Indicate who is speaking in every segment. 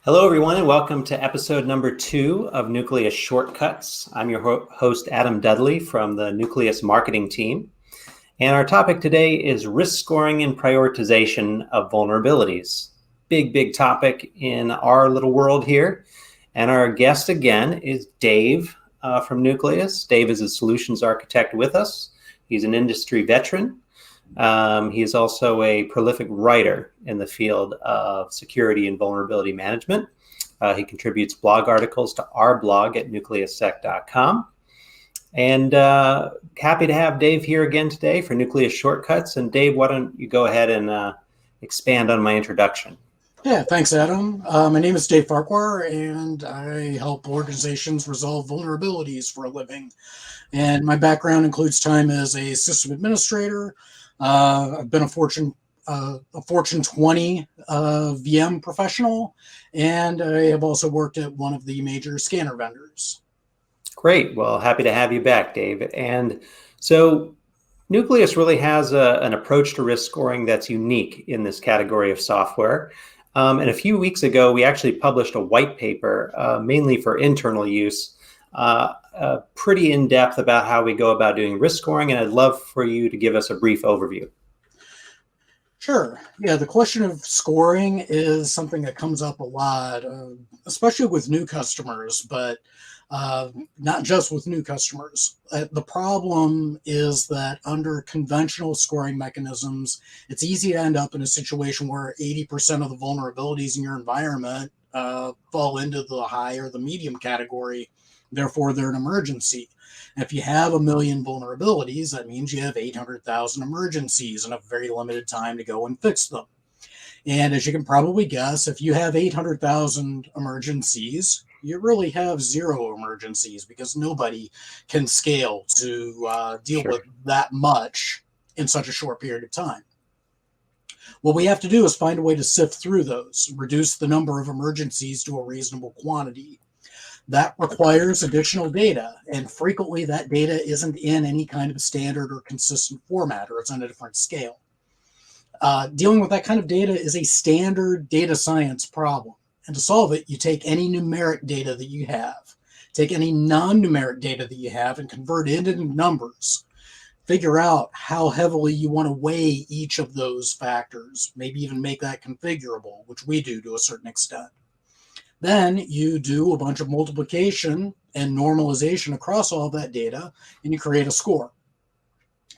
Speaker 1: Hello, everyone, and welcome to episode number 2 of Nucleus Shortcuts. I'm your host, Adam Dudley from the Nucleus marketing team. And our topic today is risk scoring and prioritization of vulnerabilities. Big topic in our little world here. And our guest again is Dave from Nucleus. Dave is a solutions architect with us. He's an industry veteran. He is also a prolific writer in the field of security and vulnerability management. He contributes blog articles to our blog at nucleussec.com. And happy to have Dave here again today for Nucleus Shortcuts. And Dave, why don't you go ahead and expand on my introduction?
Speaker 2: Yeah, thanks, Adam. My name is Dave Farquhar, and I help organizations resolve vulnerabilities for a living. And my background includes time as a system administrator. I've been a Fortune 20 VM professional, and I have also worked at one of the major scanner vendors.
Speaker 1: Great. Well, happy to have you back, Dave. And so Nucleus really has an approach to risk scoring that's unique in this category of software. And a few weeks ago, we actually published a white paper, mainly for internal use, pretty in-depth about how we go about doing risk scoring. And I'd love for you to give us a brief overview.
Speaker 2: Sure. Yeah, the question of scoring is something that comes up a lot, especially with new customers, but not just with new customers. The problem is that under conventional scoring mechanisms, it's easy to end up in a situation where 80% of the vulnerabilities in your environment fall into the high or the medium category. Therefore, they're an emergency. And if you have 1 million vulnerabilities, that means you have 800,000 emergencies and a very limited time to go and fix them. And as you can probably guess, if you have 800,000 emergencies, you really have 0 emergencies because nobody can scale to deal with that much in such a short period of time. What we have to do is find a way to sift through those, reduce the number of emergencies to a reasonable quantity. That requires additional data, and frequently that data isn't in any kind of standard or consistent format, or it's on a different scale. Dealing with that kind of data is a standard data science problem. And to solve it, you take any numeric data that you have, take any non-numeric data that you have and convert it into numbers. Figure out how heavily you want to weigh each of those factors, maybe even make that configurable, which we do to a certain extent. Then you do a bunch of multiplication and normalization across all that data, and you create a score.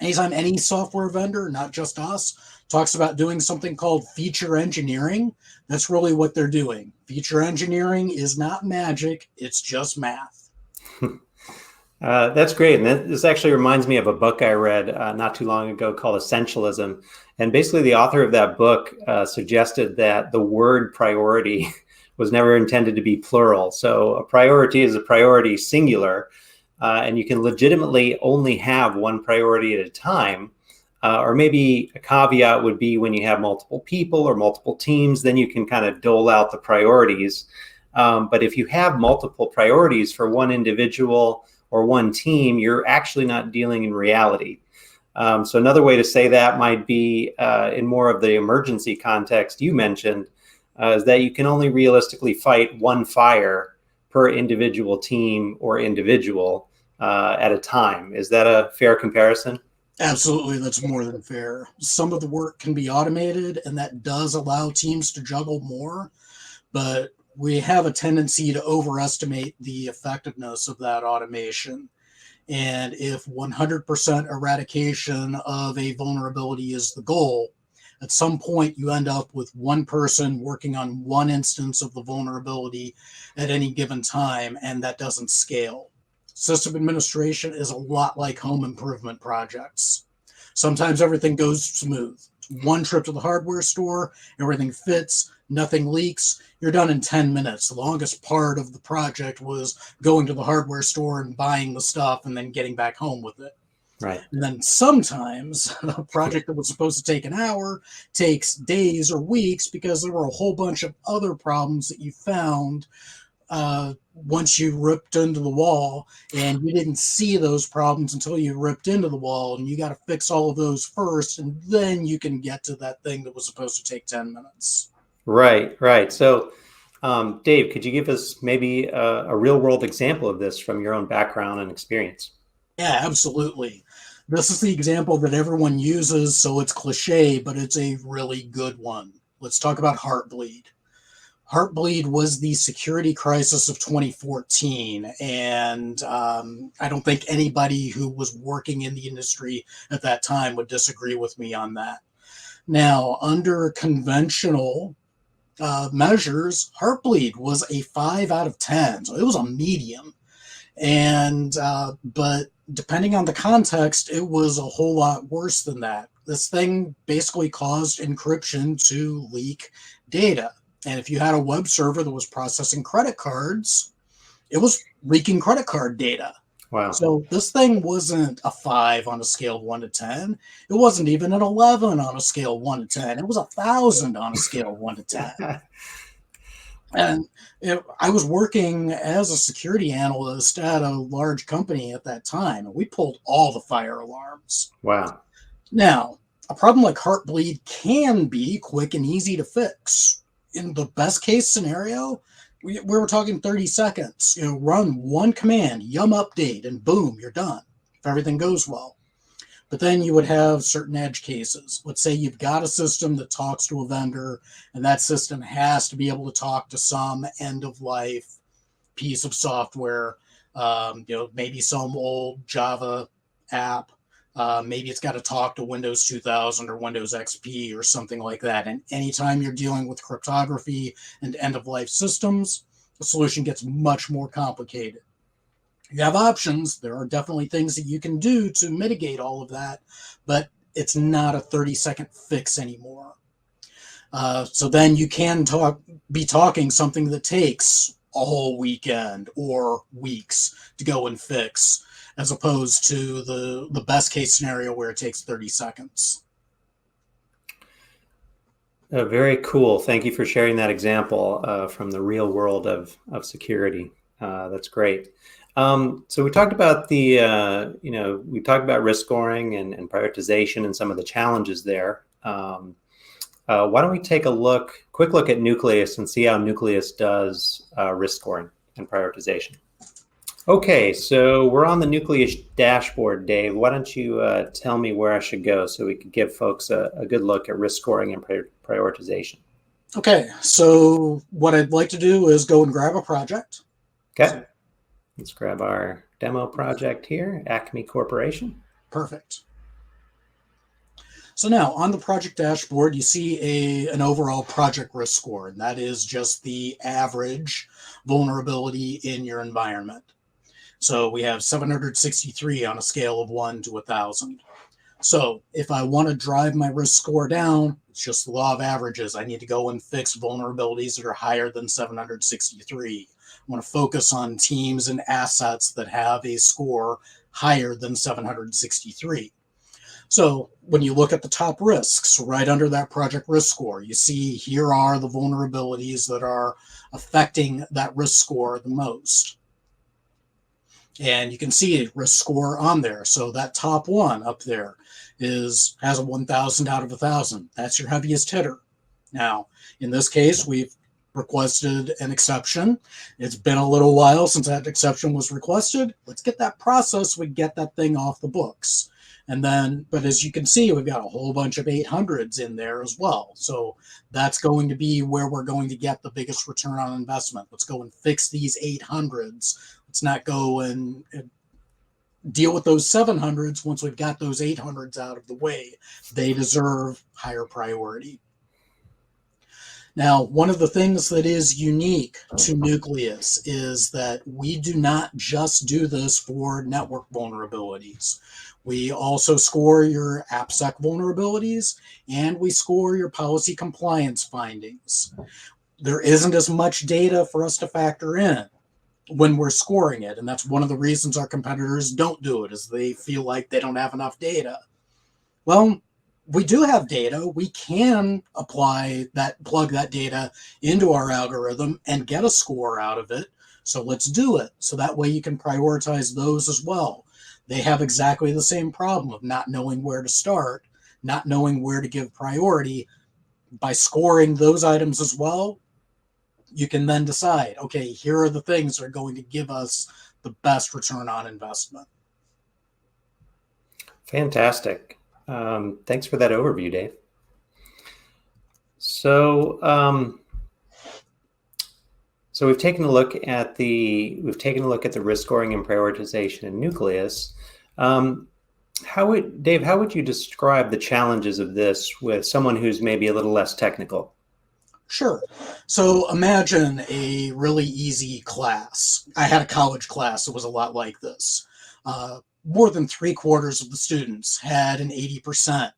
Speaker 2: Anytime any software vendor, not just us, talks about doing something called feature engineering, that's really what they're doing. Feature engineering is not magic, it's just math.
Speaker 1: That's great. And this actually reminds me of a book I read not too long ago called Essentialism. And basically the author of that book suggested that the word priority was never intended to be plural. So a priority is a priority singular, and you can legitimately only have one priority at a time. Or maybe a caveat would be when you have multiple people or multiple teams, then you can kind of dole out the priorities. But if you have multiple priorities for one individual or one team, you're actually not dealing in reality. So another way to say that might be in more of the emergency context you mentioned, is that you can only realistically fight one fire per individual team or individual at a time. Is that a fair comparison?
Speaker 2: Absolutely, that's more than fair. Some of the work can be automated, and that does allow teams to juggle more, but we have a tendency to overestimate the effectiveness of that automation. And if 100% eradication of a vulnerability is the goal, at some point you end up with one person working on one instance of the vulnerability at any given time, and that doesn't scale. System administration is a lot like home improvement projects. Sometimes everything goes smooth. One trip to the hardware store, everything fits, nothing leaks, you're done in 10 minutes. The longest part of the project was going to the hardware store and buying the stuff and then getting back home with it.
Speaker 1: Right.
Speaker 2: And then sometimes a project that was supposed to take an hour takes days or weeks because there were a whole bunch of other problems that you found once you ripped into the wall, and you didn't see those problems until you ripped into the wall, and you got to fix all of those first, and then you can get to that thing that was supposed to take 10 minutes.
Speaker 1: Right. So Dave, could you give us maybe a real world example of this from your own background and experience?
Speaker 2: Yeah, absolutely. This is the example that everyone uses, so it's cliche, but it's a really good one. Let's talk about Heartbleed. Heartbleed was the security crisis of 2014, and I don't think anybody who was working in the industry at that time would disagree with me on that. Now, under conventional measures, Heartbleed was a 5 out of 10, so it was a medium. And but depending on the context, it was a whole lot worse than that. This thing basically caused encryption to leak data. And if you had a web server that was processing credit cards, it was leaking credit card data.
Speaker 1: Wow.
Speaker 2: So this thing wasn't a 5 on a scale of 1 to 10. It wasn't even an 11 on a scale of 1 to 10. It was 1,000 on a scale of 1 to 10. And I was working as a security analyst at a large company at that time, and we pulled all the fire alarms.
Speaker 1: Wow.
Speaker 2: Now, a problem like Heartbleed can be quick and easy to fix. In the best case scenario, we were talking 30 seconds. Run one command, yum update, and boom, you're done, if everything goes well. But then you would have certain edge cases. Let's say you've got a system that talks to a vendor, and that system has to be able to talk to some end of life piece of software. Maybe some old Java app. Maybe it's got to talk to Windows 2000 or Windows XP or something like that. And anytime you're dealing with cryptography and end of life systems, the solution gets much more complicated. You have options. There are definitely things that you can do to mitigate all of that, but it's not a 30-second fix anymore. So then you can be talking something that takes a whole weekend or weeks to go and fix, as opposed to the best case scenario where it takes 30 seconds.
Speaker 1: Very cool. Thank you for sharing that example from the real world of security. That's great. So we talked about we talked about risk scoring and prioritization and some of the challenges there. Why don't we take a quick look at Nucleus and see how Nucleus does risk scoring and prioritization? Okay, so we're on the Nucleus dashboard, Dave. Why don't you tell me where I should go so we could give folks a good look at risk scoring and prioritization?
Speaker 2: Okay, so what I'd like to do is go and grab a project.
Speaker 1: Okay, let's grab our demo project here, Acme Corporation.
Speaker 2: Perfect. So now on the project dashboard, you see an overall project risk score, and that is just the average vulnerability in your environment. So we have 763 on a scale of 1 to 1,000. So if I want to drive my risk score down, it's just the law of averages. I need to go and fix vulnerabilities that are higher than 763. I want to focus on teams and assets that have a score higher than 763. So when you look at the top risks right under that project risk score, you see here are the vulnerabilities that are affecting that risk score the most. And you can see a risk score on there. So that top one up there has a 1,000 out of 1,000. That's your heaviest hitter. Now, in this case, we've requested an exception. It's been a little while since that exception was requested. Let's get that process. We get that thing off the books. And then, but as you can see, we've got a whole bunch of 800s in there as well. So that's going to be where we're going to get the biggest return on investment. Let's go and fix these 800s. Let's not go and deal with those 700s once we've got those 800s out of the way. They deserve higher priority. Now, one of the things that is unique to Nucleus is that we do not just do this for network vulnerabilities. We also score your AppSec vulnerabilities, and we score your policy compliance findings. There isn't as much data for us to factor in when we're scoring it, and that's one of the reasons our competitors don't do it, is they feel like they don't have enough data. Well, we do have data. We can plug that data into our algorithm and get a score out of it. So let's do it. So that way you can prioritize those as well. They have exactly the same problem of not knowing where to start, not knowing where to give priority. By scoring those items as well, you can then decide, okay, here are the things that are going to give us the best return on investment.
Speaker 1: Fantastic. Thanks for that overview, Dave. So, so we've taken a look at the risk scoring and prioritization in Nucleus. Dave, how would you describe the challenges of this with someone who's maybe a little less technical?
Speaker 2: Sure. So imagine a really easy class. I had a college class that was a lot like this. More than 3/4 of the students had an 80%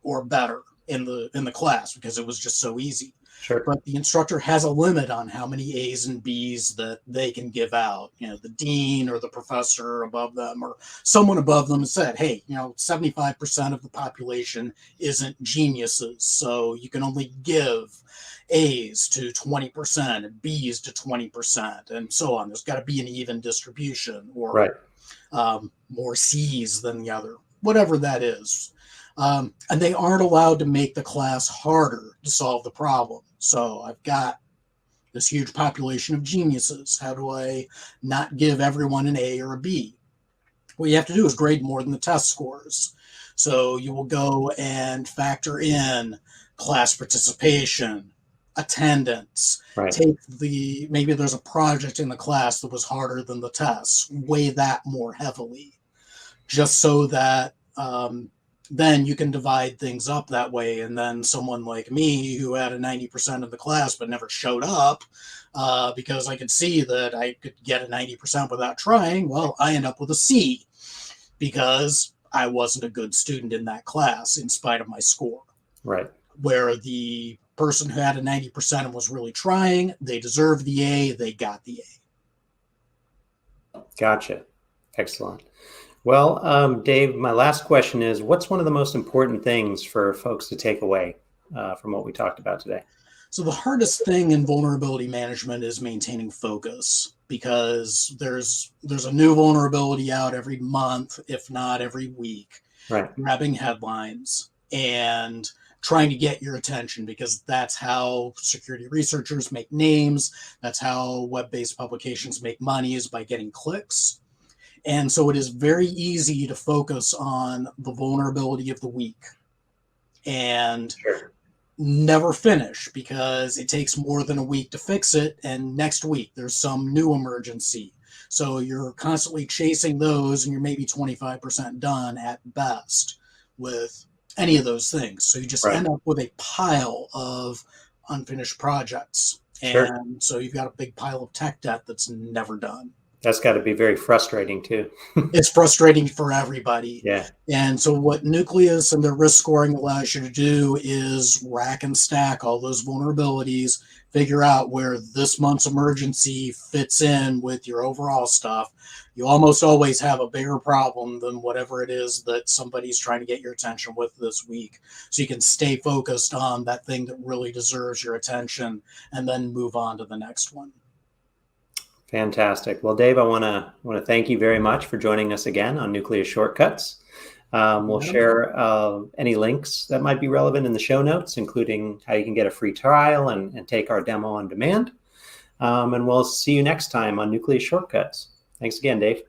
Speaker 2: or better in the class because it was just so easy.
Speaker 1: Sure.
Speaker 2: But the instructor has a limit on how many A's and B's that they can give out. The dean or the professor above them or someone above them said, hey, 75% of the population isn't geniuses. So you can only give A's to 20% and B's to 20% and so on. There's got to be an even distribution, or
Speaker 1: right.
Speaker 2: More C's than the other, whatever that is. And they aren't allowed to make the class harder to solve the problem. So I've got this huge population of geniuses. How do I not give everyone an A or a B? What you have to do is grade more than the test scores. So you will go and factor in class participation, attendance,
Speaker 1: Right.
Speaker 2: maybe there's a project in the class that was harder than the tests, weigh that more heavily, just so that then you can divide things up that way. And then someone like me who had a 90% of the class but never showed up because I could see that I could get a 90% without trying, well, I end up with a C because I wasn't a good student in that class in spite of my score.
Speaker 1: Right.
Speaker 2: Where the person who had a 90% and was really trying, they deserved the A, they got the
Speaker 1: A. Gotcha. Excellent. Well, Dave, my last question is, what's one of the most important things for folks to take away from what we talked about today?
Speaker 2: So the hardest thing in vulnerability management is maintaining focus, because there's a new vulnerability out every month, if not every week.
Speaker 1: Right.
Speaker 2: Grabbing headlines and trying to get your attention, because that's how security researchers make names. That's how web-based publications make money, is by getting clicks. And so it is very easy to focus on the vulnerability of the week and never finish, because it takes more than a week to fix it. And next week there's some new emergency. So you're constantly chasing those, and you're maybe 25% done at best with any of those things. So you just end up with a pile of unfinished projects. And so you've got a big pile of tech debt that's never done.
Speaker 1: That's got to be very frustrating too.
Speaker 2: It's frustrating for everybody.
Speaker 1: Yeah.
Speaker 2: And so what Nucleus and their risk scoring allows you to do is rack and stack all those vulnerabilities, figure out where this month's emergency fits in with your overall stuff. You almost always have a bigger problem than whatever it is that somebody's trying to get your attention with this week. So you can stay focused on that thing that really deserves your attention and then move on to the next one.
Speaker 1: Fantastic. Well, Dave, I want to thank you very much for joining us again on Nucleus Shortcuts. We'll share any links that might be relevant in the show notes, including how you can get a free trial and take our demo on demand. And we'll see you next time on Nucleus Shortcuts. Thanks again, Dave.